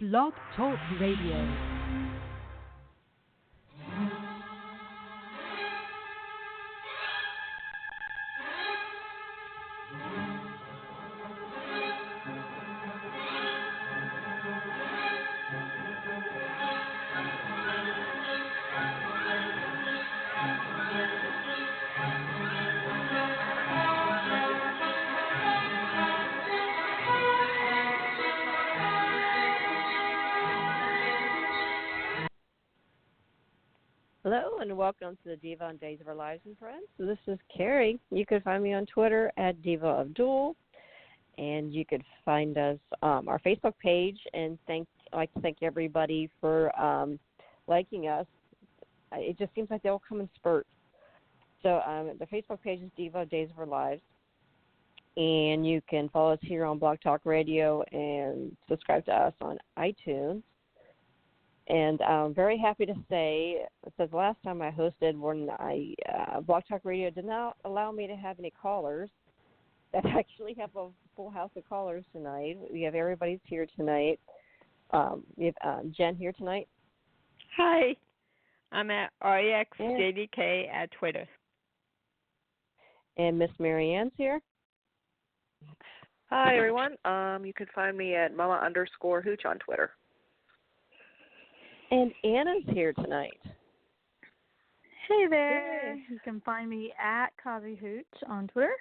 Blog Talk Radio. Hello and welcome to the Diva of Days of Our Lives and Friends. So this is Carrie. You can find me on Twitter at Diva of DOOL, and you could find us our Facebook page. And I'd like to thank everybody for liking us. It just seems like they all come in spurts. So the Facebook page is Diva of Days of Our Lives, and you can follow us here on Blogtalkradio and subscribe to us on iTunes. And I'm very happy to say, because last time I hosted, when Blog Talk Radio did not allow me to have any callers, that I actually have a full house of callers tonight. We have everybody's here tonight. We have Jen here tonight. Hi, I'm at REXJDK at Twitter. And Miss Marianne's here. Hi, everyone. You can find me at mama_hooch on Twitter. And Anna's here tonight. Hey there. Hey. You can find me at Gabi on Twitter.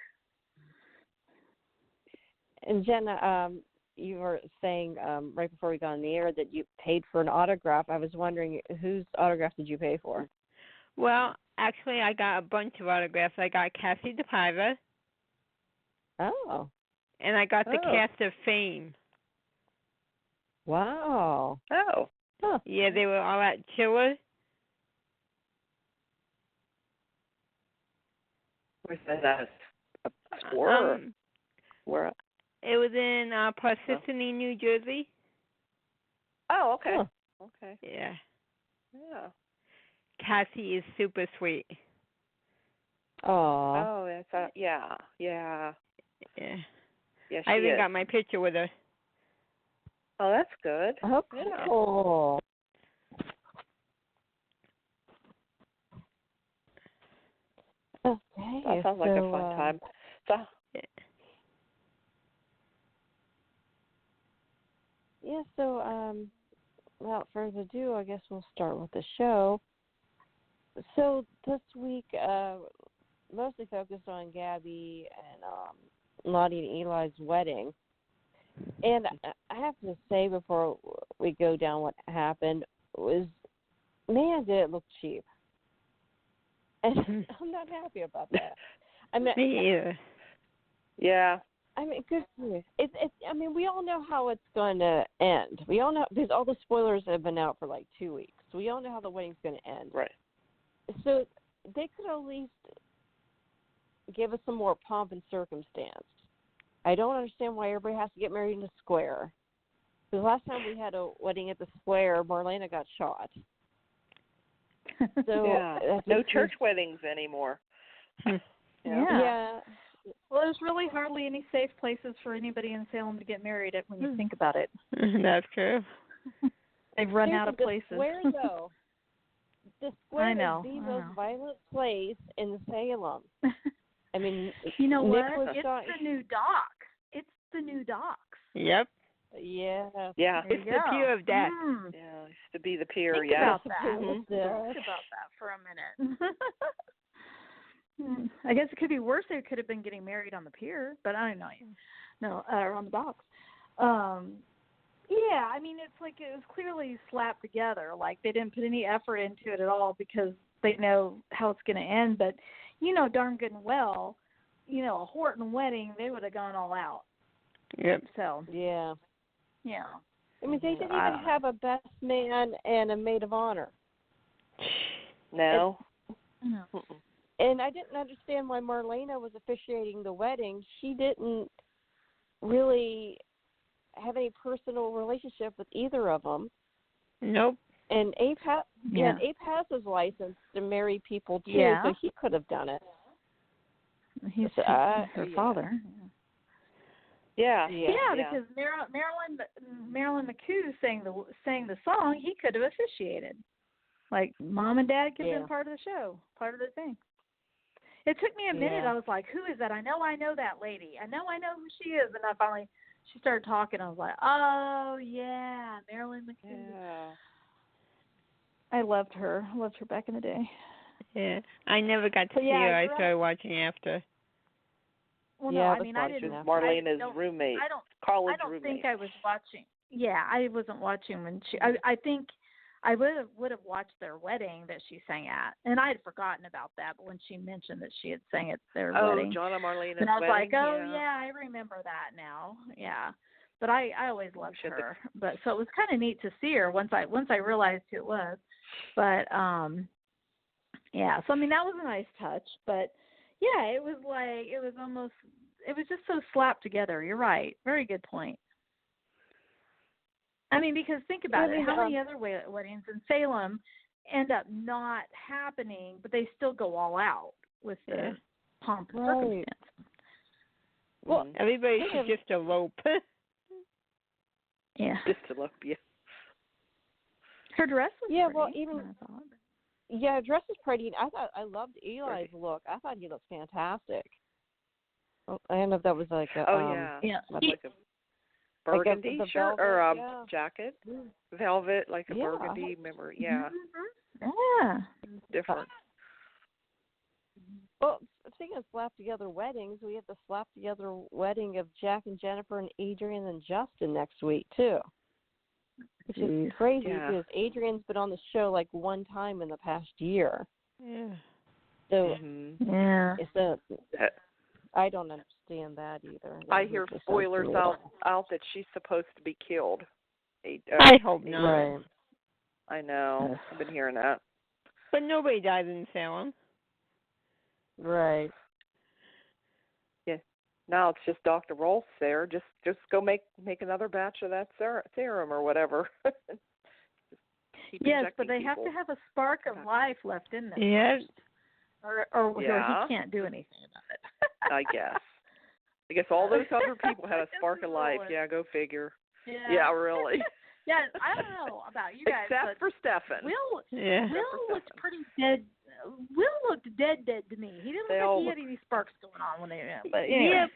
And Jenna, you were saying right before we got on the air that you paid for an autograph. I was wondering, whose autograph did you pay for? Well, actually, I got a bunch of autographs. I got Cassie DePaiva. Oh. And I got the cast of Fame. Wow. Oh. Huh. Yeah, they were all at Chilla. Where's that? Where? It was in Parsippany, New Jersey. Oh, okay. Huh. Okay. Yeah. Yeah. Cassie is super sweet. Oh. Oh, that's yeah. Yeah. Yeah, I even got my picture with her. Oh, that's good. Oh, cool. Okay. That sounds like a fun time. So, without further ado, I guess we'll start with the show. So this week, mostly focused on Gabi and Lani and Eli's wedding. And I have to say before we go down what happened was, man, did it look cheap. And I'm not happy about that. I mean, me either. Yeah. I mean, good for you. I mean, we all know how it's going to end. We all know, because all the spoilers have been out for like 2 weeks. So we all know how the wedding's going to end. Right. So they could at least give us some more pomp and circumstance. I don't understand why everybody has to get married in the square. Because last time we had a wedding at the square, Marlena got shot. So yeah. No church weddings anymore. Yeah. Well, there's really hardly any safe places for anybody in Salem to get married at when you think about it. That's true. They've run out of places. The square, though. The square is the most violent place in Salem. I mean, you know what? It's the new dock. It's the new docks. Yep. Yeah. Yeah. It's the pier of death. Yeah, it used to be the pier. Think yeah. about that. Think about that for a minute. I guess it could be worse. They could have been getting married on the pier, but I don't know. No, or on the docks. Yeah, I mean, it's like it was clearly slapped together. Like they didn't put any effort into it at all because they know how it's going to end. But you know darn good and well, a Horton wedding, they would have gone all out. Yep. So. Yeah. Yeah. I mean, they didn't even have a best man and a maid of honor. No. And I didn't understand why Marlena was officiating the wedding. She didn't really have any personal relationship with either of them. Nope. And Abe has his license to marry people too, so he could have done it. He's her father. Yeah, because Marilyn McCoo sang the song, he could have officiated. Like, Mom and Dad could have been part of the show, part of the thing. It took me a minute. I was like, who is that? I know that lady. I know who she is. And she started talking. I was like, oh, yeah, Marilyn McCoo. Yeah. I loved her. I loved her back in the day. Yeah. I never got to see her. I started watching after. Well, no, I mean, I didn't. Marlena's roommate, college roommate. I don't think I was watching. Yeah, I wasn't watching when she. I think I would have watched their wedding that she sang at, and I had forgotten about that. But when she mentioned that she had sang at their wedding, John and Marlena's and I was wedding, like, oh yeah, I remember that now. Yeah, but I always loved her. But so it was kind of neat to see her once I realized who it was. But yeah, so I mean that was a nice touch. But yeah, it was just so slapped together. You're right. Very good point. I mean, because think about it. How many other weddings in Salem end up not happening, but they still go all out with the pomp and circumstance? Well, everybody should just elope. Yeah. Just elope, yeah. Her dress was pretty. Well, her dress was pretty. I loved Eli's look. I thought he looked fantastic. I don't know if that was like a like a burgundy shirt or jacket, velvet, like a burgundy. Remember? Yeah. Yeah. Different. Well, speaking of slap together weddings, we have the slap together wedding of Jack and Jennifer and Adrienne and Justin next week too, which is crazy because Adrienne's been on the show like one time in the past year. Yeah. So it's I don't understand that either. I hear spoilers out that she's supposed to be killed. I hope not. Right. I know. I've been hearing that. But nobody died in Salem. Right. Yeah. Now it's just Dr. Rolf's there. Just go make another batch of that serum or whatever. Yes, but they have to have a spark of life left in them. Yes. Or he can't do anything about it. I guess all those other people had a spark of life. Yeah, go figure. Yeah, really. Yeah, I don't know about you guys, except for Stefan. Will looked pretty dead. Will looked dead to me. He didn't look like he had any sparks going on when they. But anyway.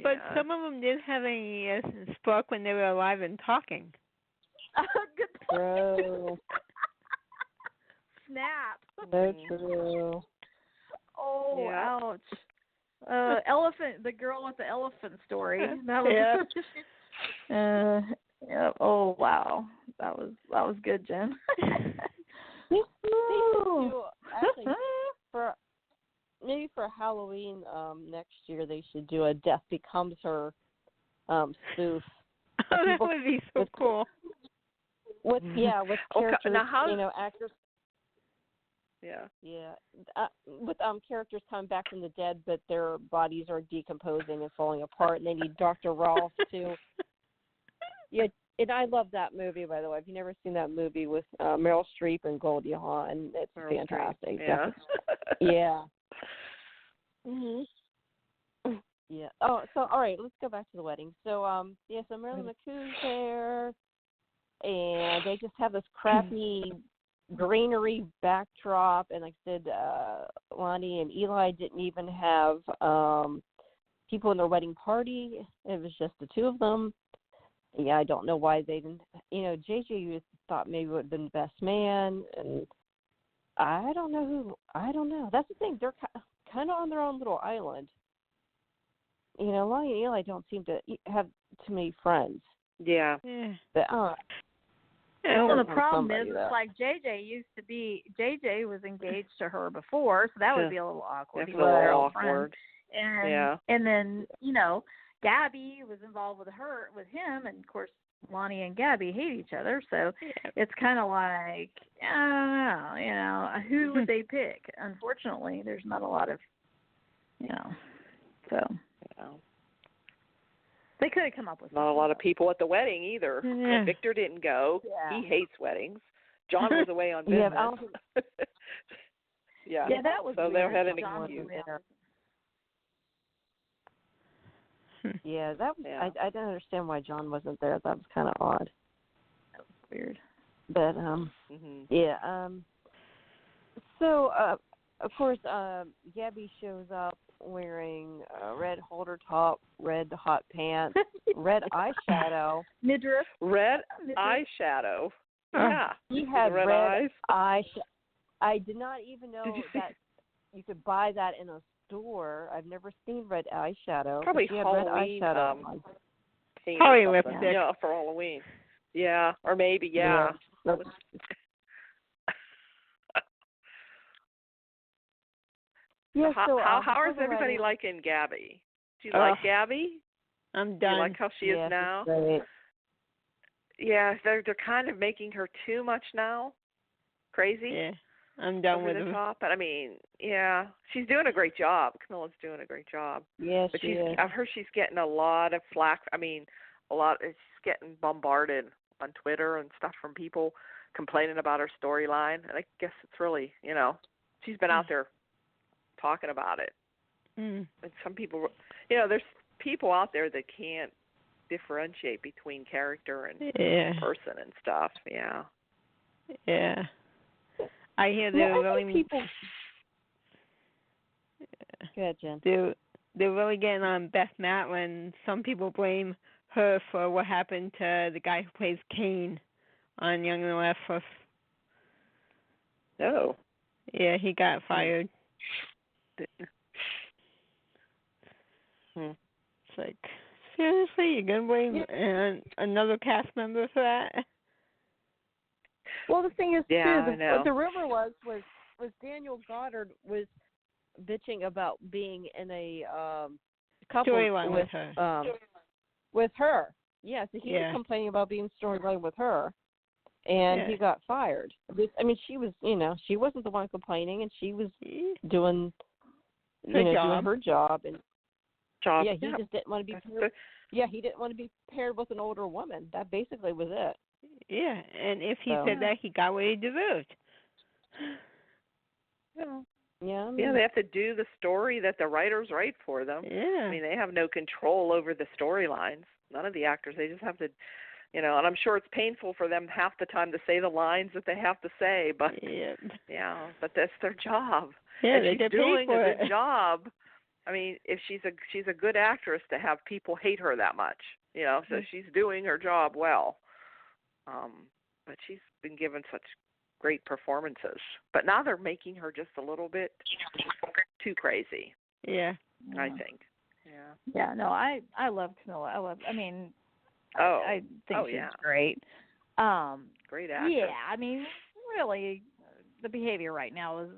But some of them didn't have any spark when they were alive and talking. Good point. True. Snap. That's true. Oh, ouch. Elephant, the girl with the elephant story. That was oh wow. That was good, Jen. Actually, for Halloween next year they should do a Death Becomes Her spoof. Oh, that would be so cool. With characters, actors. Yeah. With characters coming back from the dead, but their bodies are decomposing and falling apart, and they need Dr. Rolf to. Yeah, and I love that movie, by the way. If you've never seen that movie with Meryl Streep and Goldie Hawn, it's fantastic. Yeah. Yeah. Yeah. Oh, so all right, let's go back to the wedding. So so Marilyn McCoo's there, and they just have this crappy greenery backdrop, and like I said, Lani and Eli didn't even have people in their wedding party. It was just the two of them. Yeah, I don't know why they didn't. JJ thought maybe would have been the best man, and I don't know. That's the thing. They're kind of on their own little island. Lani and Eli don't seem to have too many friends. Yeah. But well, the problem is, it's like JJ was engaged to her before, so that would be a little awkward. That's a little awkward. And then, Gabi was involved with him, and of course, Lani and Gabi hate each other, so it's kind of like, who would they pick? Unfortunately, there's not a lot of, so. They could have come up with not a lot of people at the wedding either. Yeah. Victor didn't go. Yeah. He hates weddings. John was away on business. Yeah, that was so weird. they had an excuse. Yeah, that was. I don't understand why John wasn't there. That was kind of odd. weird. But yeah. So of course, Gabi shows up wearing a red halter top, red hot pants, red eyeshadow, midriff, red eyeshadow. Yeah, he had red eyes. eyeshadow. I did not even know that you could buy that in a store. I've never seen red eyeshadow. Probably Halloween. Probably lipstick. Yeah, for Halloween. Yeah, or maybe yeah. Yeah, so, how is everybody liking Gabi? Do you like Gabi? I'm done. Do you like how she is now? Great. Yeah, they're kind of making her too much now. Crazy. Yeah, I'm done over with the her. top. But I mean, yeah, she's doing a great job. Camilla's doing a great job. Yes, but she is. I've heard she's getting a lot of flack. I mean, she's getting bombarded on Twitter and stuff from people complaining about her storyline. And I guess it's really, she's been out there talking about it. And some people, there's people out there that can't differentiate between character and person and stuff. Yeah. Yeah. I hear they're really people. Go ahead, Jen. They're really getting on Beth Matlin. Some people blame her for what happened to the guy who plays Kane on Young and the Restless. Oh. Yeah, he got fired. It's like, seriously, you're gonna blame another cast member for that? Well, the thing is, too, the rumor was Daniel Goddard was bitching about being in a couple with her. With her. Yeah, so he was complaining about being storyline with her, and he got fired. I mean, she was, she wasn't the one complaining, and she was doing, doing her job, and he just didn't want to be. He didn't want to be paired with an older woman. That basically was it. Yeah, and if he said that, he got what he deserved. Yeah, they have to do the story that the writers write for them. Yeah. I mean, they have no control over the storylines. None of the actors. They just have to, and I'm sure it's painful for them half the time to say the lines that they have to say, but but that's their job. Yeah, and they she's get doing paid for a good it. job. I mean, if she's a good actress to have people hate her that much, so she's doing her job well. But she's been given such great performances. But now they're making her just a little bit too crazy. Yeah. I think. Yeah. Yeah, no, I love Camilla. I think she's great. Great actress. Yeah, I mean, really, the behavior right now is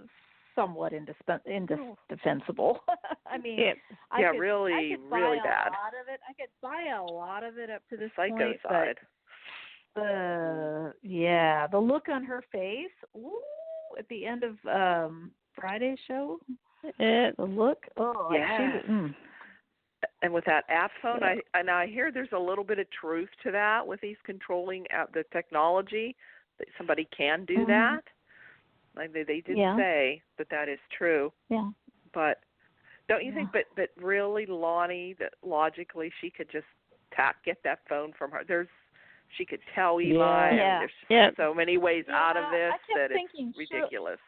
somewhat indefensible. I mean, really bad. I could buy a lot of it up to this Psycho point, side. The look on her face at the end of Friday's show. The look. Oh, yeah. And with that app phone, I hear there's a little bit of truth to that with these controlling the technology. That somebody can do that. Like they did say that is true. Yeah. But don't you think? But really, Lani, that logically she could just get that phone from her. She could tell Eli. Yeah. There's so many ways out of this that thinking, it's ridiculous.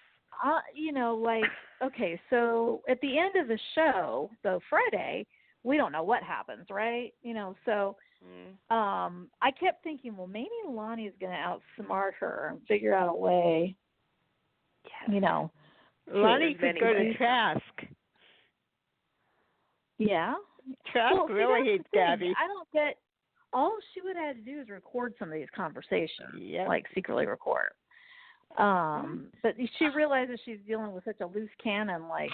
Okay, so at the end of the show, so Friday, we don't know what happens, right? So I kept thinking, well, maybe Lonnie's going to outsmart her and figure out a way, Lonnie could go to Trask. Yeah. Trask really hates Gabi. I don't get, all she would have to do is record some of these conversations, like secretly record. But she realizes she's dealing with such a loose cannon, like,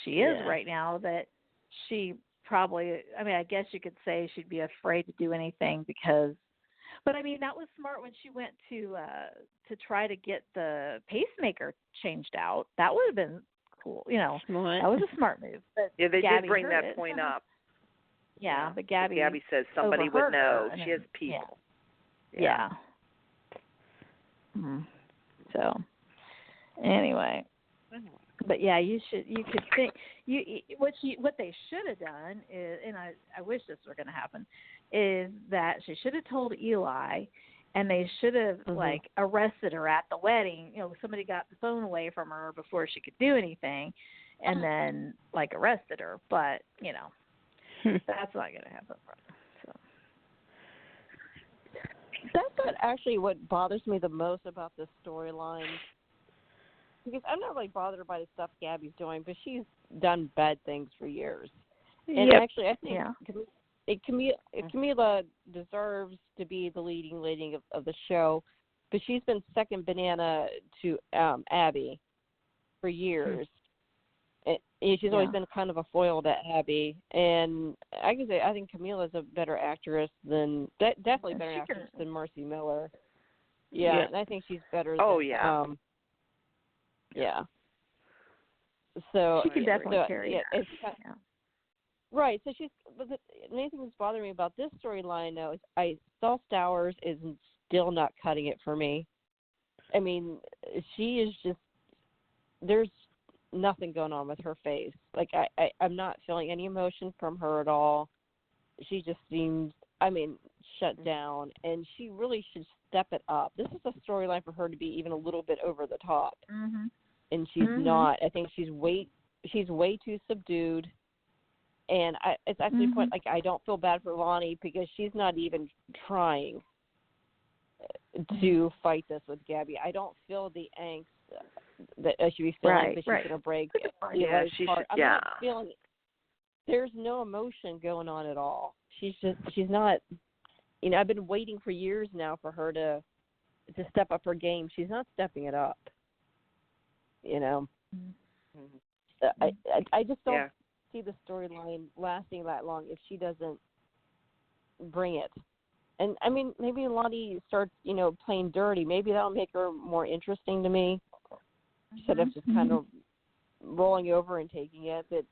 she is right now, that she probably, I guess you could say she'd be afraid to do anything because, but I mean, that was smart when she went to try to get the pacemaker changed out. That would have been cool, That was a smart move. But they Gabi did bring that point up. Yeah, but Gabi says somebody would know. She has people. Yeah. So, anyway, but you could think what they should have done is, and I wish this were going to happen, is that she should have told Eli, and they should have like arrested her at the wedding. You know, somebody got the phone away from her before she could do anything, and then like arrested her. But you know, that's not going to happen. So that's what bothers me the most about this storyline. Because I'm not really bothered by the stuff Gabi's doing, but she's done bad things for years. And actually, I think Camila deserves to be the leading lady of the show, but she's been second banana to Abby for years. And she's always been kind of a foil to Abby. And I can say I think Camila's a better actress than definitely better actress than Marcy Miller. Yeah, and I think she's better. So she can definitely carry it. Right. So but the main thing that's bothering me about this storyline, though, is Saul Stowers is still not cutting it for me. I mean, she is just, there's nothing going on with her face. Like, I'm not feeling any emotion from her at all. She just seems, shut down, and she really should step it up. This is a storyline for her to be even a little bit over the top, and she's not. I think she's way too subdued, and it's actually a point, like, I don't feel bad for Lani because she's not even trying to fight this with Gabi. I don't feel the angst that I should be feeling that she's going to break. She's not feeling it. There's no emotion going on at all. She's not, I've been waiting for years now for her to step up her game. She's not stepping it up, I just don't see the storyline lasting that long if she doesn't bring it. And, maybe Lani starts, playing dirty. Maybe that'll make her more interesting to me instead of just kind of rolling over and taking it. But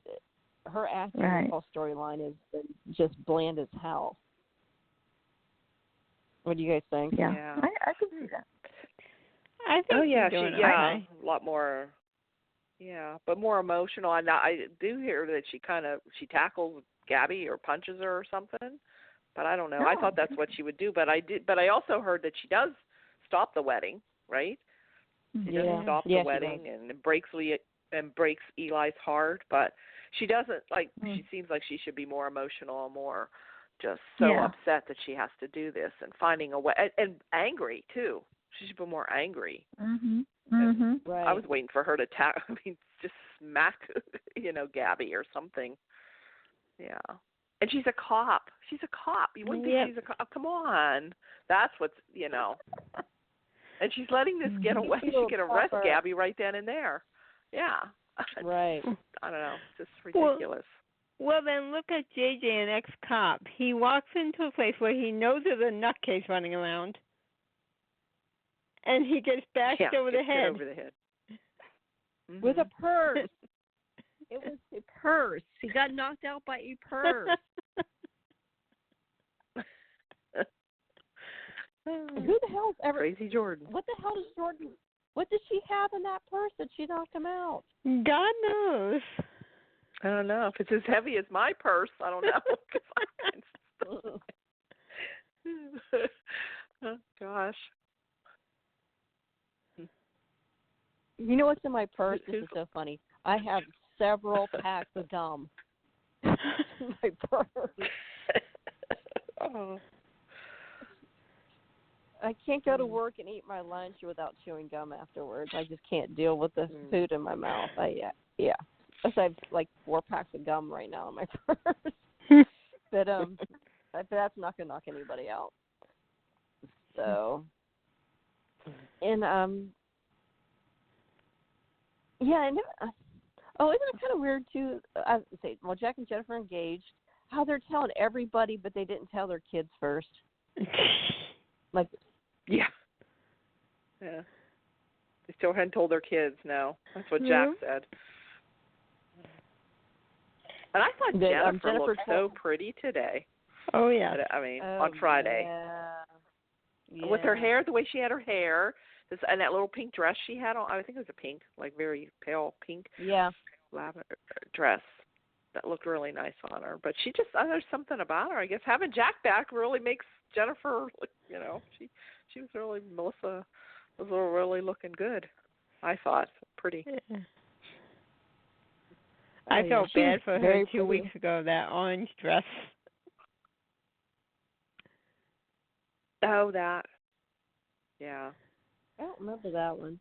her acting in the whole storyline is just bland as hell. What do you guys think? Yeah. I can see that. I think a lot more. Yeah, but more emotional. And I do hear that she tackles Gabi or punches her or something. But I don't know. I thought that's what she would do. But I also heard that she does stop the wedding, right? She does stop the wedding and breaks Eli's heart. But she doesn't, she seems like she should be more emotional and more just so upset that she has to do this and finding a way. And angry, too. She should be more angry. Right. I was waiting for her to just smack, Gabi or something. Yeah. And she's a cop. You wouldn't think she's a cop. Oh, come on. That's what's, And she's letting this get away. She could arrest Gabi right then and there. Yeah. Right. I don't know. It's just ridiculous. Well, then look at JJ, an ex-cop. He walks into a place where he knows there's a nutcase running around. And he gets bashed over the head. Over the head. With a purse. It was a purse. He got knocked out by a purse. Who the hell's ever... Crazy Jordan. What the hell does Jordan... What does she have in that purse that she knocked him out? God knows. I don't know. If it's as heavy as my purse, I don't know. Oh, gosh. You know what's in my purse? This is so funny. I have several packs of gum in my purse. Oh. I can't go to work and eat my lunch without chewing gum afterwards. I just can't deal with the food in my mouth. So I have 4 packs of gum right now in my purse. But that's not gonna knock anybody out. So, and and isn't it kind of weird too? Jack and Jennifer engaged. How they're telling everybody, but they didn't tell their kids first. Yeah. They still hadn't told their kids. No, that's what Jack said. And I thought Jennifer looked so pretty today. Oh yeah. On Friday. Yeah. With her hair, the way she had her hair, and that little pink dress she had on. I think it was a pink, very pale pink. Yeah. Lavender dress that looked really nice on her. But she just, there's something about her. I guess having Jack back really makes Jennifer, she was really, Melissa was really looking good. I thought pretty. Yeah. I felt bad for her 2 weeks ago, that orange dress. Oh, that. Yeah. I don't remember that one.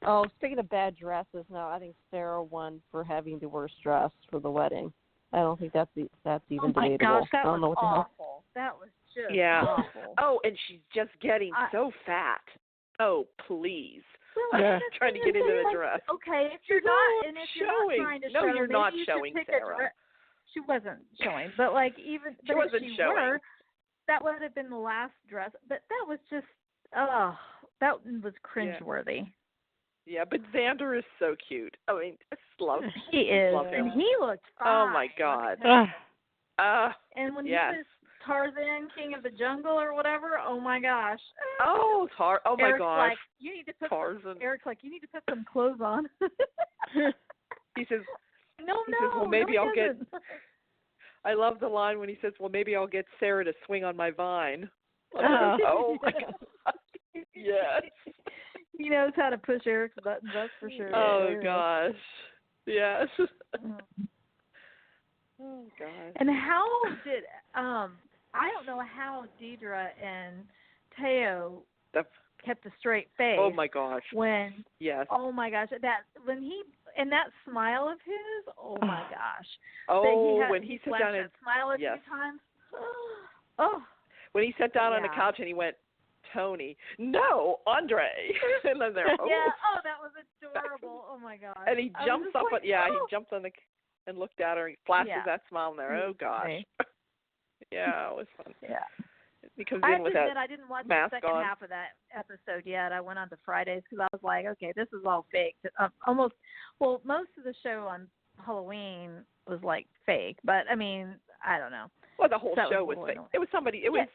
Oh, speaking of bad dresses, no, I think Sarah won for having the worst dress for the wedding. I don't think that's even debatable. Oh my gosh, that I don't know was what the hell. awful. That was just Yeah. awful. Oh, and she's just getting so fat. Oh, please. Well, Yeah. Trying to get into the dress. Okay, if you're not, and if you're showing. not trying to No, show, you're maybe not you showing, should pick Sarah. a dress. She wasn't showing, but like even She wasn't if she showing. were, that would have been the last dress. But that was just, that was cringeworthy. Yeah, but Xander is so cute. I mean, I just love him. He is, Love him. and he looked fine. Oh my God. And when yes. he was Tarzan, King of the Jungle, or whatever, oh my gosh. Oh, oh my Eric's gosh. like, you need to put Tarzan. Eric's like, you need to put some clothes on. He says, No, he says, well, maybe no, I'll get. I love the line when he says, well, maybe I'll get Sarah to swing on my vine. Oh my God. Yes. He knows how to push Eric's buttons, that's for sure. Oh gosh. Yes. Oh gosh. And how did I don't know how Deidre and Teo kept a straight face. Oh my gosh. When yes. Oh my gosh. When he and that smile of his, oh my gosh. Oh, when he sat down and smile a few times. Oh. When he sat down on the couch and he went, Tony, no, Andre. And then they're yeah. Oh, that was adorable. Oh my gosh. And he jumps up. Like, he jumped on the and looked at her. And flashes that smile in there. Oh gosh. Yeah, it was fun. Yeah. He comes in with that I didn't watch mask the second on. half of that episode yet. I went on to Fridays because I was like, okay, this is all fake. Most of the show on Halloween was like fake, but I mean, I don't know. Well, the whole show was fake. It was somebody. It was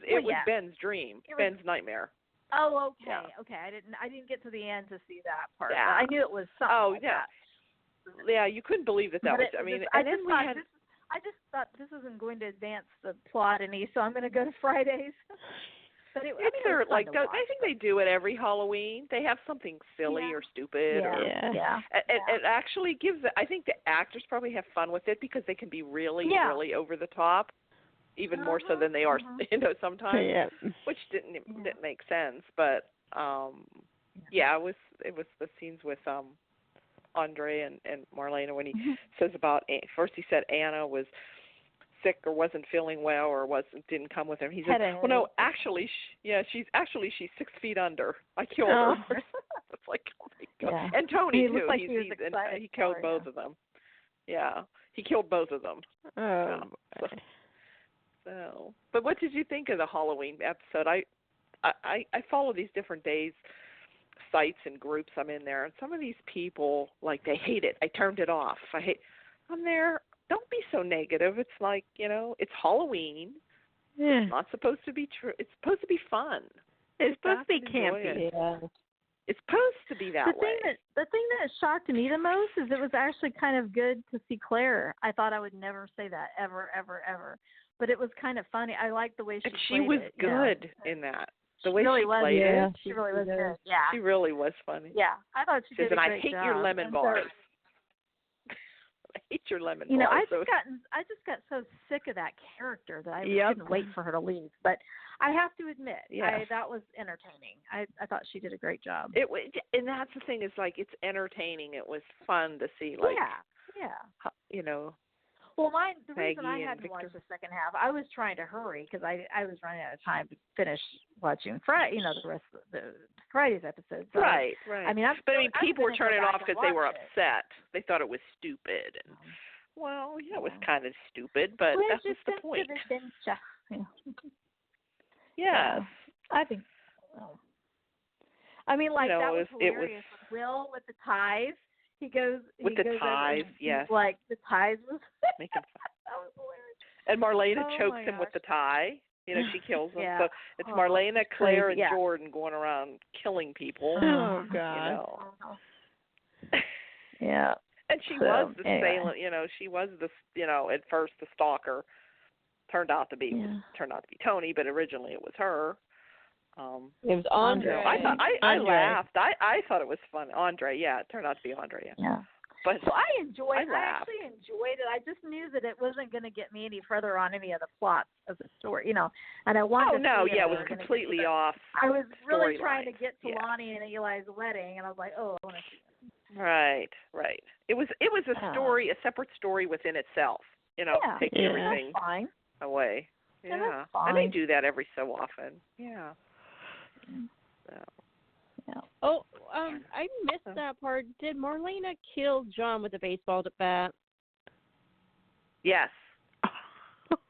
Ben's dream. Ben's nightmare. Oh, okay, yeah. Okay. I didn't get to the end to see that part. Yeah. But I knew it was something. Oh, like yeah. That. Yeah, you couldn't believe that was. I mean, I just thought this isn't going to advance the plot any, so I'm going to go to Fridays. But I think they do it every Halloween. They have something silly or stupid. It actually gives. I think the actors probably have fun with it because they can be really, really over the top, even more so than they are, sometimes. Yeah. Which didn't make sense, but it was the scenes with Andre and Marlena when he says about first he said Anna was sick or wasn't feeling well or didn't come with him. He said, well, no, actually, she's 6 feet under. I killed her. It's like, oh my God. Yeah. And Tony too. He killed both of them. Yeah, he killed both of them. Oh. So, but what did you think of the Halloween episode? I follow these different days sites and groups I'm in there, and some of these people, like, they hate it. I turned it off. I'm there. Don't be so negative. It's like, it's Halloween. Yeah. It's not supposed to be true. It's supposed to be fun. It's supposed to be campy. Yeah. It's supposed to be that way. The thing that shocked me the most is it was actually kind of good to see Claire. I thought I would never say that, ever, ever, ever. But it was kind of funny. I liked the way she was good in that. The way really she played it. She really was good. Yeah. She really was funny. Yeah. I thought she did a great job. I hate your lemon bars. I hate your lemon bars. I just got so sick of that character that I couldn't wait for her to leave. But I have to admit, that was entertaining. I thought she did a great job. And that's the thing is, like, it's entertaining. It was fun to see, like, Well, the reason I Maggie hadn't watched the second half, I was trying to hurry because I was running out of time to finish watching the rest of the Friday's episode. So, right. I mean, people were turning it off because they were upset. They thought it was stupid. And, it was kind of stupid, but that's just the point. Yeah. I think. I mean, like, that was hilarious. Will with the ties. He goes with the ties, yes. Like the ties was making fun. That was hilarious. And Marlena chokes him with the tie. She kills him. So it's Marlena, Claire, and Jordan going around killing people. Oh God. Yeah. And she was the assailant, she was the, at first the stalker. Turned out to be Tony, but originally it was her. It was Andre. I laughed. I thought it was fun. Andre, yeah, it turned out to be Andre. Yeah. But I actually enjoyed it. I just knew that it wasn't going to get me any further on any of the plots of the story, and I wanted it was completely off. I was really trying to get to Lani and Eli's wedding, and I was like, I want to see this. Right. It was a story, a separate story within itself. Taking everything away. Yeah, and they do that every so often. Yeah. So. Yeah. Oh, I missed that part. Did Marlena kill John with a baseball bat? Yes.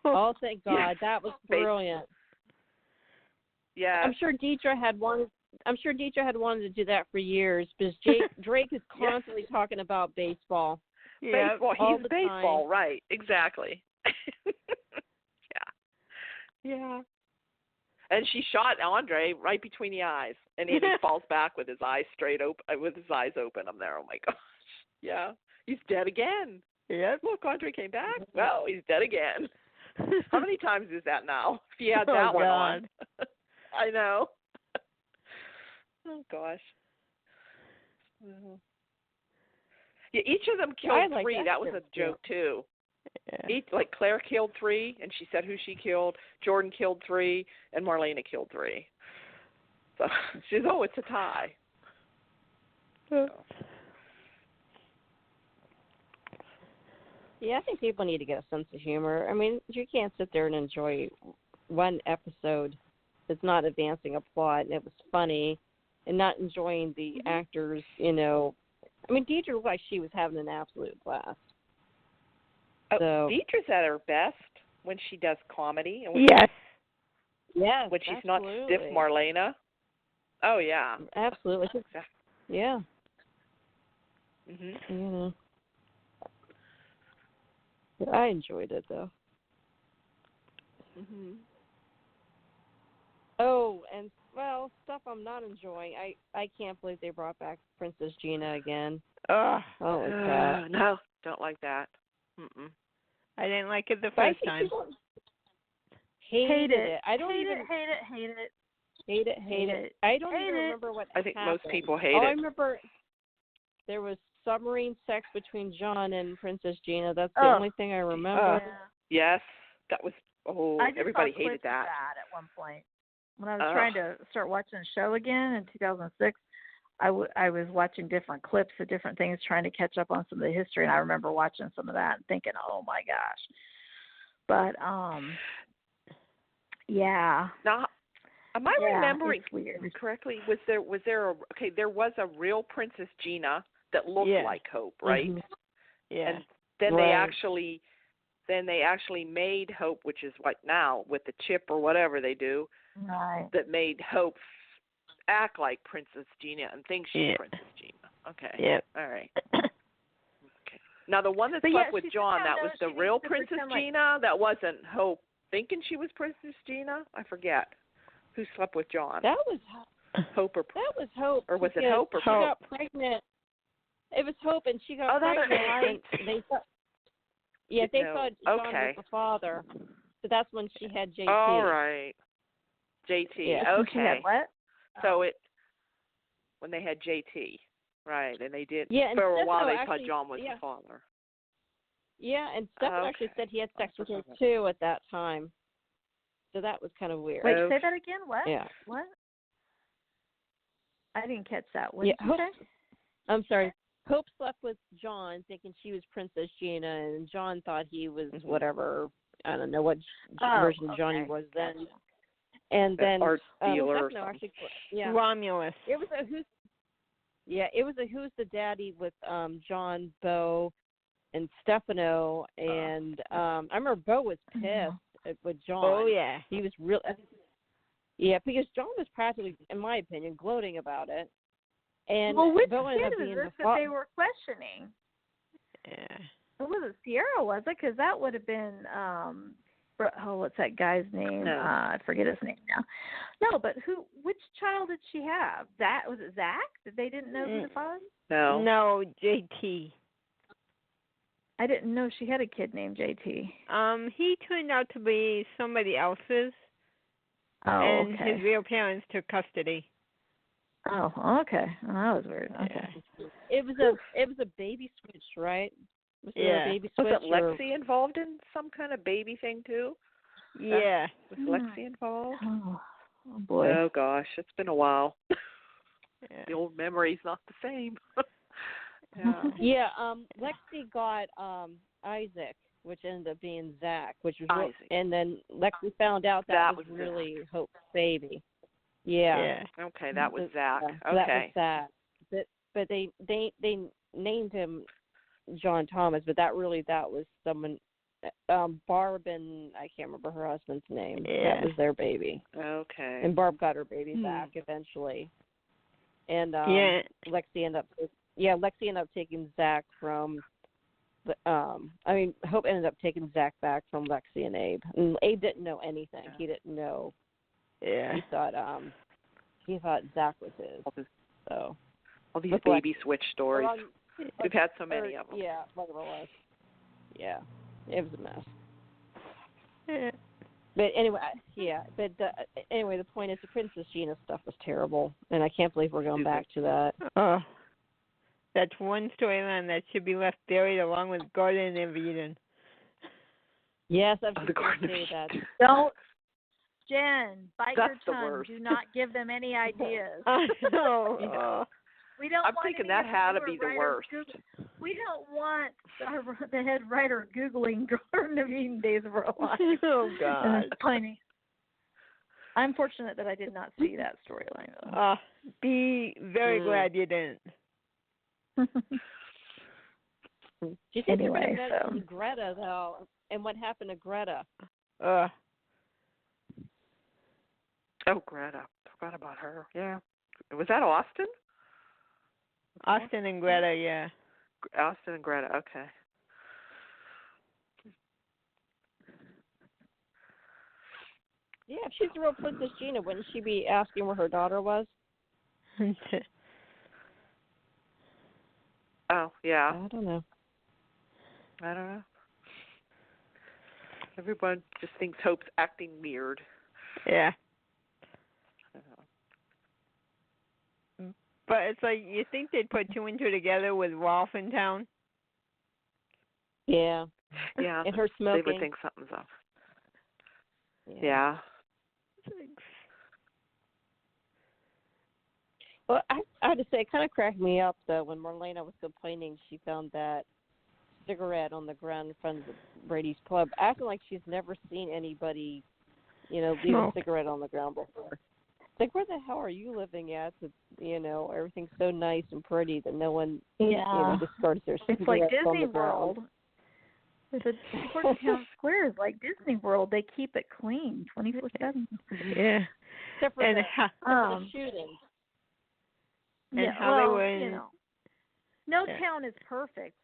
Oh, thank God. Yes. That was brilliant. Yeah. I'm sure Deidre had wanted to do that for years because Drake is constantly talking about baseball. Yeah, baseball. He's baseball, time. Right? Exactly. Yeah. And she shot Andre right between the eyes, and he falls back with his eyes open. I'm there. Oh my gosh. Yeah. He's dead again. Yeah. Look, Andre came back. Well, he's dead again. How many times is that now? If you had that one on. I know. Oh gosh. Yeah, each of them killed three. That was a joke too. Yeah. Like Claire killed 3, and she said who she killed. Jordan killed 3, and Marlena killed 3. So she's it's a tie. So. Yeah, I think people need to get a sense of humor. I mean, you can't sit there and enjoy one episode that's not advancing a plot and it was funny, and not enjoying the actors. I mean, Deidre looked like she was having an absolute blast. So, Deidre's at her best when she does comedy. And Yes. When she's not stiff Marlena. Oh, yeah. Absolutely. Yeah. Mhm. I enjoyed it, though. Mhm. Oh, and, stuff I'm not enjoying. I can't believe they brought back Princess Gina again. Oh, no, don't like that. Mm-mm. I didn't like it the first time. Hated it. I don't hate even it. Hate it. I don't even remember what happened. I think most people hate it. I remember there was submarine sex between John and Princess Gina. That's the only thing I remember. Yes, that was. Everybody hated that. At one point, when I was trying to start watching the show again in 2006. I was watching different clips of different things, trying to catch up on some of the history, and I remember watching some of that and thinking, "Oh my gosh!" But yeah. Now, am I remembering correctly? Was there there was a real Princess Gina that looked like Hope, right? Mm-hmm. Yeah. And then they actually made Hope, which is like now with the chip or whatever they do, that made Hope act like Princess Gina and think she's Princess Gina. Okay. Yeah. All right. Okay. Now the one that slept with John, that was the real Princess Gina. That wasn't Hope thinking she was Princess Gina. I forget who slept with John. That was Hope or that was Hope. Or was it Hope or she got pregnant? It was Hope, and she got pregnant. Right. They thought John was the father. So that's when she had JT. All right. JT. Yeah. Okay. She had what? So when they had JT, right, and they did for a while they thought John was the father. Yeah, and Stefan actually said he had sex with her too at that time. So that was kind of weird. Wait, say that again? What? Yeah. What? I didn't catch that. What did you say? I'm sorry. Hope slept with John thinking she was Princess Gina, and John thought he was whatever, I don't know what version of Johnny was then. Gotcha. And then art dealer or something. Romulus. It was a who's the daddy with John, Bo, and Stefano, and I remember Bo was pissed with John. Oh yeah, he was real. Yeah, because John was practically, in my opinion, gloating about it. And which Bo ended kid up being was this that they were questioning? Yeah. It wasn't Ciara, was it? Because that would have been. What's that guy's name? No. I forget his name now. No, but which child did she have? Was it Zach? They didn't know who the father was? No. No, JT. I didn't know she had a kid named JT. He turned out to be somebody else's. Oh, and okay. his real parents took custody. Oh, okay. Oh, that was weird. Okay. It was a baby switch, right? Was there Yeah. a baby Was switch? it Lexi involved in some kind of baby thing too? Yeah. Was Lexi involved? Oh boy. Oh gosh, it's been a while. Yeah. The old memory's not the same. Yeah. Yeah. Lexi got Isaac, which ended up being Zach, which was Isaac. and then Lexi found out that was really Zach. Hope's baby. Yeah. Okay, that was Zach. Yeah, Okay. That was Zach. But they named him John Thomas, but that was someone. Barb and I can't remember her husband's name. Yeah. That was their baby. Okay. And Barb got her baby back eventually. And Lexi ended up taking Zach from. Hope ended up taking Zach back from Lexi and Abe. And Abe didn't know anything. Yeah. He didn't know. Yeah. He thought Zach was his. So all these baby switch stories. We've had so many of them. Yeah, like yeah, it was a mess. Yeah. But anyway, anyway, the point is the Princess Gina stuff was terrible, and I can't believe we're going back to that. Oh, that's one storyline that should be left buried along with Garden of Eden. Yes, I was the just going Garden to of say that. Eden. Don't, Jen, bite That's your the tongue. worst. Do not give them any ideas. No. Yeah. We don't I'm want thinking any that had to of be our the writers worst. We don't want the head writer Googling Garden of Eden Days of Our Lives. Oh, God. It's funny. I'm fortunate that I did not see that storyline, though. Be very glad you didn't. Do you think Anyway, you mentioned Greta, though, and what happened to Greta? Oh, Greta. Forgot about her. Yeah. Was that Austin? Austin and Greta, yeah. Austin and Greta, okay. Yeah, if she's the real Princess Gina, wouldn't she be asking where her daughter was? Oh, yeah. I don't know. Everyone just thinks Hope's acting weird. Yeah. But it's like, you think they'd put two and two together with Rolf in town? Yeah. Yeah. And her smoking. They would think something's up. Yeah. Well, I have to say, it kind of cracked me up, though, when Marlena was complaining she found that cigarette on the ground in front of Brady's club, acting like she's never seen anybody, leave a cigarette on the ground before. It's like, where the hell are you living at? Everything's so nice and pretty that no one, discards their cigarettes. It's like on Disney the ground. World. The Town Square is like Disney World. They keep it clean 24/7. Yeah. Except for the shooting. And how they were no town is perfect.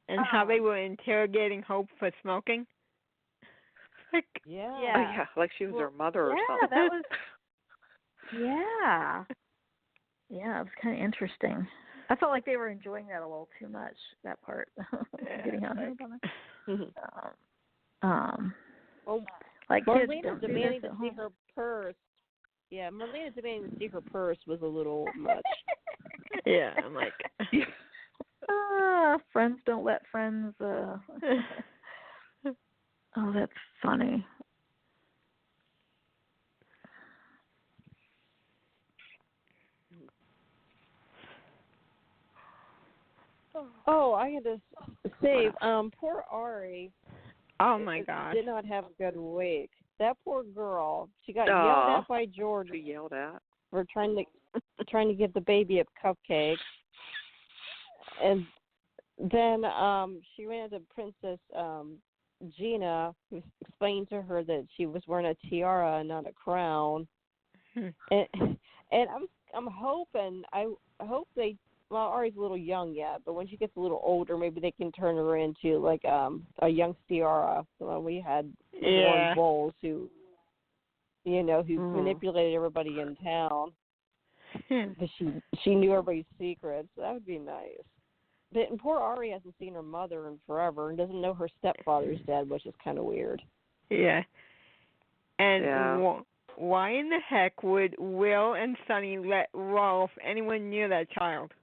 And how they were interrogating Hope for smoking. Like, yeah. Oh, yeah, like she was her mother or something. Yeah, that was. Yeah. Yeah, it was kind of interesting. I felt like they were enjoying that a little too much. That part, getting on her. Like Marlena demanding to see her purse. Yeah, Marlena demanding to see her purse was a little much. Yeah, I'm like, friends don't let friends. Oh, that's funny. Oh, I had to say, poor Ari. oh my gosh. Did not have a good week. That poor girl. She got yelled at by George. She yelled at for trying to give the baby a cupcake, and then she ran into Princess Gina, who explained to her that she was wearing a tiara and not a crown. and I'm hoping I hope they. Well, Ari's a little young yet, but when she gets a little older, maybe they can turn her into like a young Ciara. So we had Warren Bowles who manipulated everybody in town. But she knew everybody's secrets. So that would be nice. But and poor Ari hasn't seen her mother in forever and doesn't know her stepfather's dead, which is kind of weird. Yeah. And why in the heck would Will and Sonny let Rolf anyone near that child?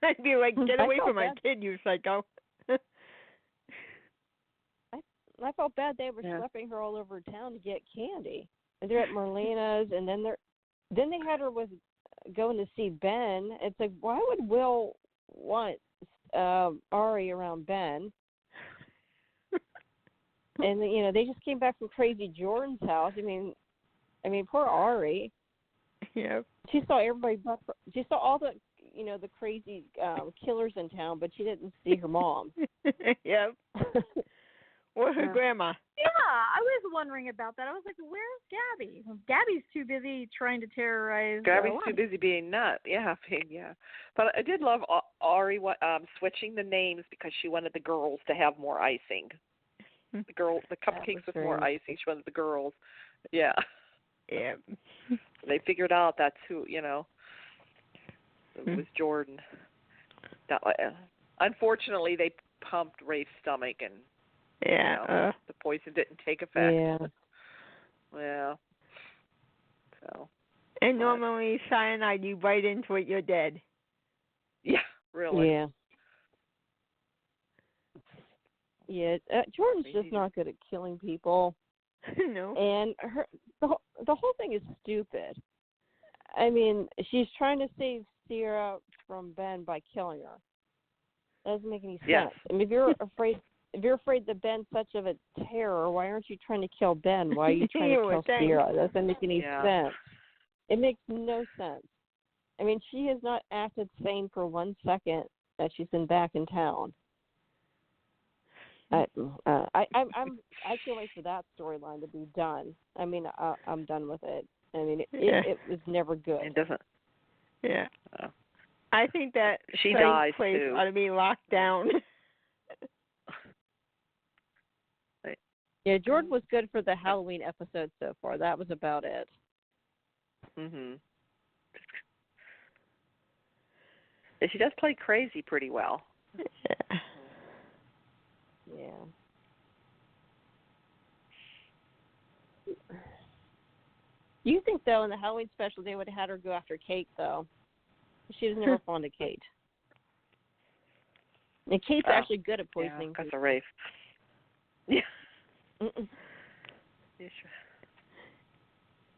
I'd be like, get away from my kid, you psycho. I felt bad they were schlepping her all over town to get candy. And they're at Marlena's, and then they had her going to see Ben. It's like, why would Will want Ari around Ben? And they just came back from Crazy Jordan's house. I mean, poor Ari. Yeah. She saw everybody. She saw all the the crazy killers in town, but she didn't see her mom. Yep. Or her grandma. Yeah, I was wondering about that. I was like, where's Gabi? Gabi's too busy trying to terrorize. Gabi's too busy being nut. Yeah. But I did love Ari switching the names because she wanted the girls to have more icing. The cupcakes with more icing. She wanted the girls. Yeah. Yeah. They figured out that's who, it was Jordan. Unfortunately, they pumped Rafe's stomach and the poison didn't take effect. Yeah. So. And normally cyanide, you bite into it, you're dead. Yeah, really. Yeah. Yeah, Jordan's just not good at killing people. No. And the whole thing is stupid. I mean, she's trying to save Ciara from Ben by killing her. That doesn't make any sense. Yes. I mean, if you're afraid that Ben's such of a terror, why aren't you trying to kill Ben? Why are you trying to kill Ciara? That doesn't make any sense. It makes no sense. I mean, she has not acted sane for 1 second that she's been back in town. I can't wait for that storyline to be done. I mean, I'm done with it. I mean, it was never good. It doesn't. Yeah. I think that she dies place too. ought to be locked down. Yeah, Jordan was good for the Halloween episode so far. That was about it. Mhm. Yeah, she does play crazy pretty well. Yeah. Yeah. You think, though, in the Halloween special, they would have had her go after Kate, though. She was never fond of Kate. And Kate's actually good at poisoning. Because of Rafe. Yeah. Yeah, sure.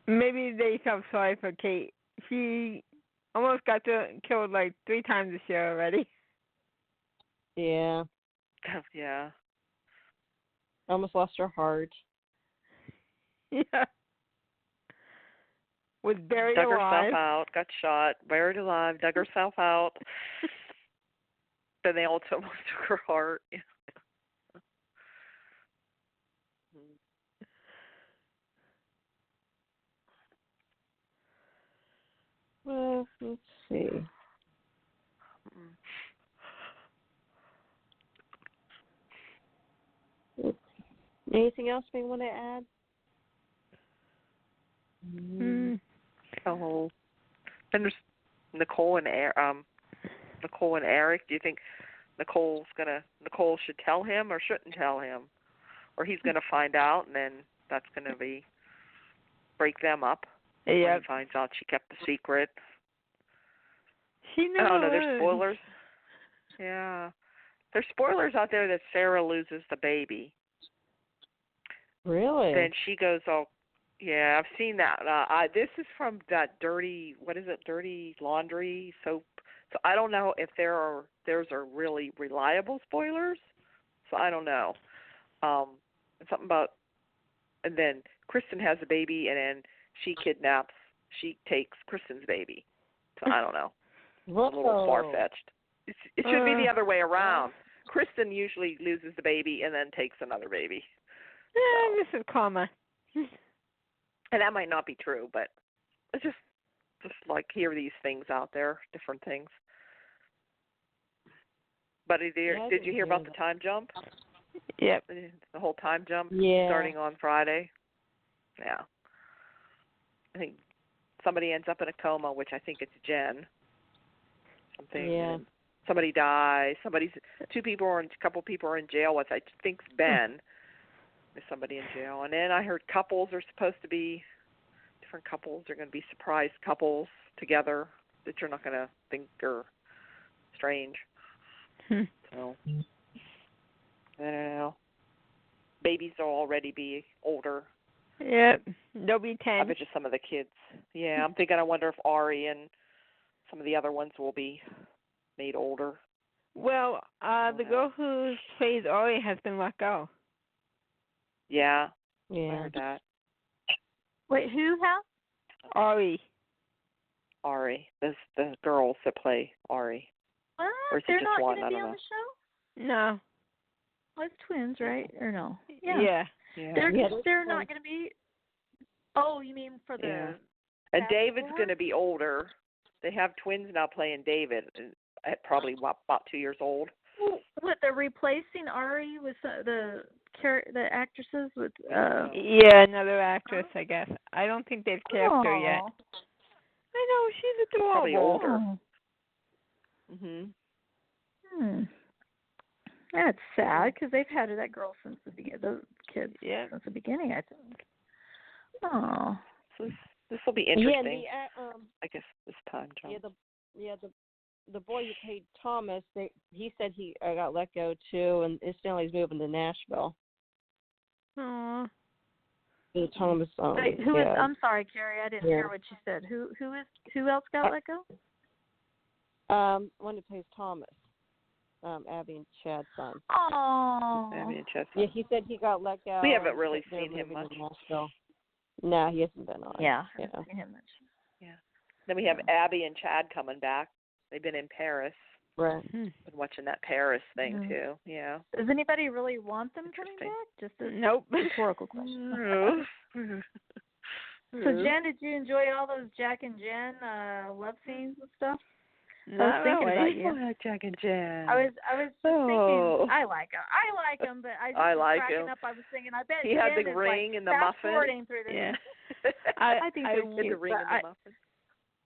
Maybe they felt sorry for Kate. She almost got killed like 3 times this year already. Yeah. Yeah. Almost lost her heart. Yeah. Was buried dug alive. herself out, got shot, buried alive, dug herself out. Then they also almost took her heart. Yeah. Well, let's see. Anything else we want to add? Oh, and there's Nicole and Eric. Do you think Nicole should tell him or shouldn't tell him, or he's gonna find out and then that's gonna break them up? Yeah. When he finds out she kept the secret. She never I don't know. There's learned. spoilers. Yeah, there's spoilers out there that Sarah loses the baby. Really? Then she goes, oh, yeah, I've seen that. This is from that dirty laundry soap. So I don't know if there's really reliable spoilers. So I don't know. Something about, and then Kristen has a baby, and then she takes Kristen's baby. So I don't know. Whoa. A little far-fetched. It should be the other way around. Kristen usually loses the baby and then takes another baby. This is karma. And that might not be true, but it's just like hear these things out there, different things. But did you hear about the time jump? Yep. The whole time jump starting on Friday. Yeah. I think somebody ends up in a coma, which I think it's Jen. Something. Yeah. Somebody dies. A couple people are in jail. What I think's Ben. There's somebody in jail. And then I heard couples are supposed to be different couples. They're going to be surprise couples together that you're not going to think are strange. So I don't know. Babies will already be older. Yep, they'll be 10. I bet you some of the kids. Yeah, I'm thinking. I wonder if Ari and some of the other ones will be made older. Well, the girl who plays Ari has been let go. Yeah. Yeah. I heard that. Wait, who has? Ari. The girls that play Ari. What? Or is it They're just not one? going to I be don't on know. the show? No. Well, it's twins, right? Or no? Yeah. They're not going to be. Oh, you mean for the? Yeah. And David's Passport? going to be older. They have twins now playing David, at probably about 2 years old. What, they're replacing Ari with the actresses with? Yeah, another actress, I guess. I don't think they've cast her yet. I know, she's adorable. Probably older. That's sad because they've had that girl since the beginning. Those kids since the beginning, I think. Oh. So this will be interesting. Yeah, I guess this time, John. The boy who played Thomas, he said he got let go too, and instantly he's moving to Nashville. Aww. Thomas. Wait, who is? I'm sorry, Carrie, I didn't hear what you said. Who else got let go? One who plays Thomas. Abby and Chad's son. Oh. Abby and Chad's son. Yeah, he said he got let go. We haven't really seen him much. No, he hasn't been on. Yeah, I haven't seen him much. Yeah. Then we have Abby and Chad coming back. They've been in Paris. Right. Been watching that Paris thing too. Yeah. Does anybody really want them coming back? Just a nope. rhetorical question. So Jen, did you enjoy all those Jack and Jen love scenes and stuff? I was thinking about you. Jack and Jen. I was thinking I like them, but I was cracking up. I was thinking I bet he Jen had the is ring like and the muffin. Through this. Yeah. I think they're cute. The ring and the muffin.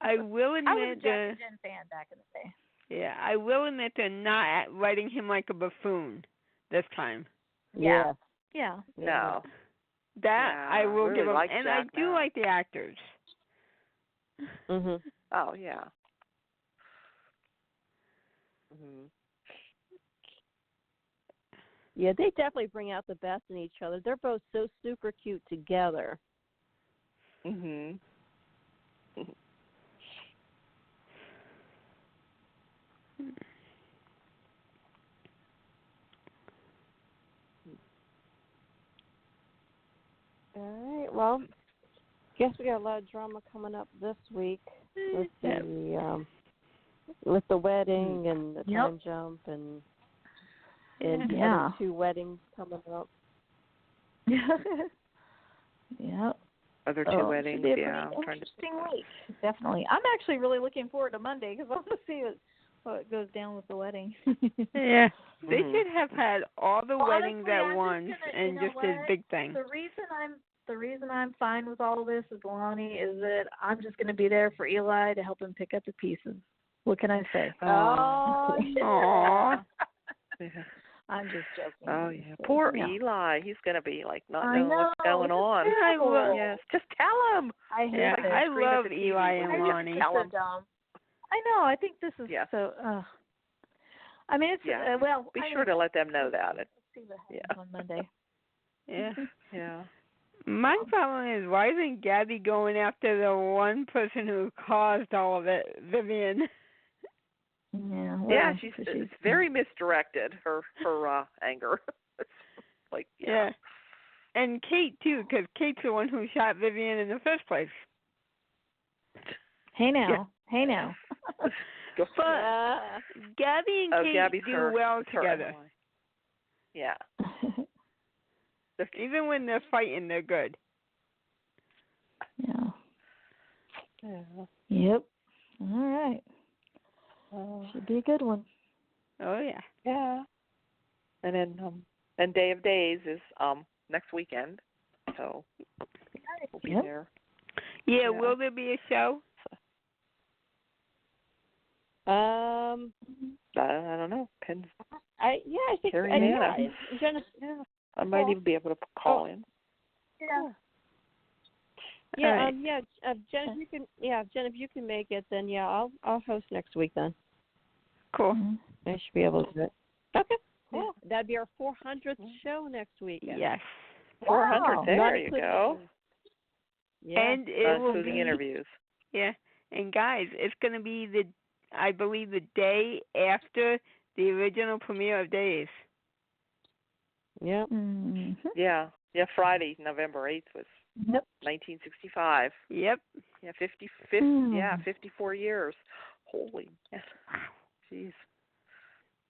I will admit I was a Jack and Jen fan back in the day. Yeah, I will admit they're not writing him like a buffoon this time. Yeah. No. That I will really give them, like and Jack I do like the actors. Mhm. Oh yeah. Mhm. Yeah, they definitely bring out the best in each other. They're both so super cute together. Mhm. All right. Well, guess we got a lot of drama coming up this week with the wedding and the time jump and the other 2 weddings coming up. Yeah. Other 2 weddings. Should be a I'm pretty trying to interesting week. Definitely. I'm actually really looking forward to Monday because I want to see what goes down with the wedding. Yeah. They should have had all the weddings at once and just this big thing. The reason I'm fine with all this is Lani is that I'm just going to be there for Eli to help him pick up the pieces. What can I say? Oh, yeah. I'm just joking. Oh yeah, poor Eli. He's gonna be like not knowing what's going on. Yes, just tell him. I hate I love Eli and Lani. So dumb. I know. I think this is so. I mean, it's Be sure to let them know that. Let's see what happens on Monday. Yeah. Yeah. My problem is, why isn't Gabi going after the one person who caused all of it, Vivian? Yeah, she's very misdirected, her anger. It's like, and Kate, too, because Kate's the one who shot Vivian in the first place. Hey now. But Gabi and Kate do well together. Yeah. Even when they're fighting, they're good. Yeah. Yep. All right. Should be a good one. Oh yeah. Yeah. And then and Day of Days is next weekend, so we'll be there. Yeah, will there be a show? I don't know. Pins. I think Carrie and Nana. Jenna, I might even be able to call in. Yeah. Yeah, All right. Jen, if you can make it, then I'll host next week then. Cool. I should be able to do it. Okay, cool. That'd be our 400th show next week. Yes. 400. There Not you including- go. Yeah. And it will Including be interviews. Yeah, and guys, it's going to be I believe the day after the original premiere of Days. Yep. Mm-hmm. Yeah. Friday, November 8th was 1965. Yep. Yeah, 54 years. Holy man. Jeez.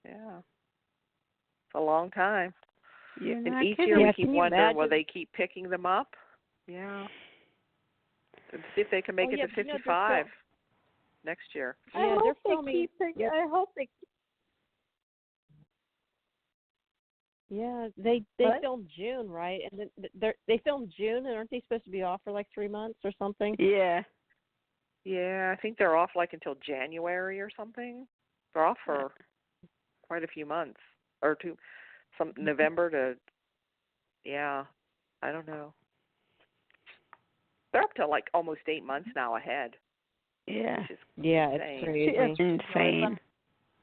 Yeah. It's a long time. You're And not each kidding. year Yeah, we keep can you wondering, will imagine? they keep picking them up? Yeah. And see if they can make it to but 55 next year. Yeah, they're filming. I hope they keep. Yeah, they What? filmed June, right? And then they filmed June, and aren't they supposed to be off for like 3 months or something? Yeah. Yeah, I think they're off like until January or something. They're off for quite a few months or some November to. Yeah, I don't know. They're up to like almost 8 months now ahead. Yeah. Which is Yeah, insane. it's crazy. It's insane.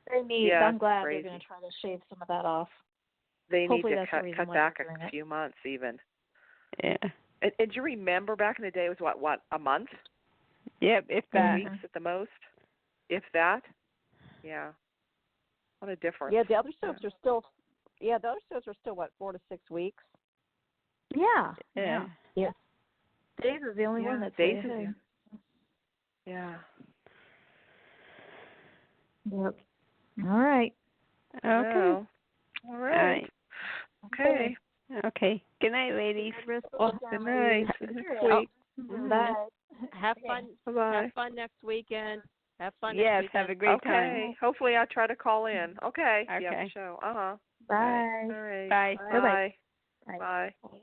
They need. Yeah, I'm glad crazy. they're going to try to shave some of that off. They Hopefully need to that's the reason cut why back they're doing a it. few months even. Yeah. And do you remember back in the day it was what a month? Yep, if 4 that. weeks at the most, if that. Yeah. What a difference. Yeah, the other soaps are still. Yeah, the other soaps are still 4 to 6 weeks. Yeah. Yeah. Yeah. Days is the only one that's Days way is ahead. Yeah. Yep. All right. Okay. All All right. right. Okay. Okay. Good night, ladies. Good night. Sweet. Bye. Have fun. Bye-bye. Have fun next weekend. Have fun Yes, next have a weekend. great Okay. time. Hopefully I'll try to call in. Okay. Yeah, Okay. the show. Bye. All right. Bye. Bye. Bye. Bye.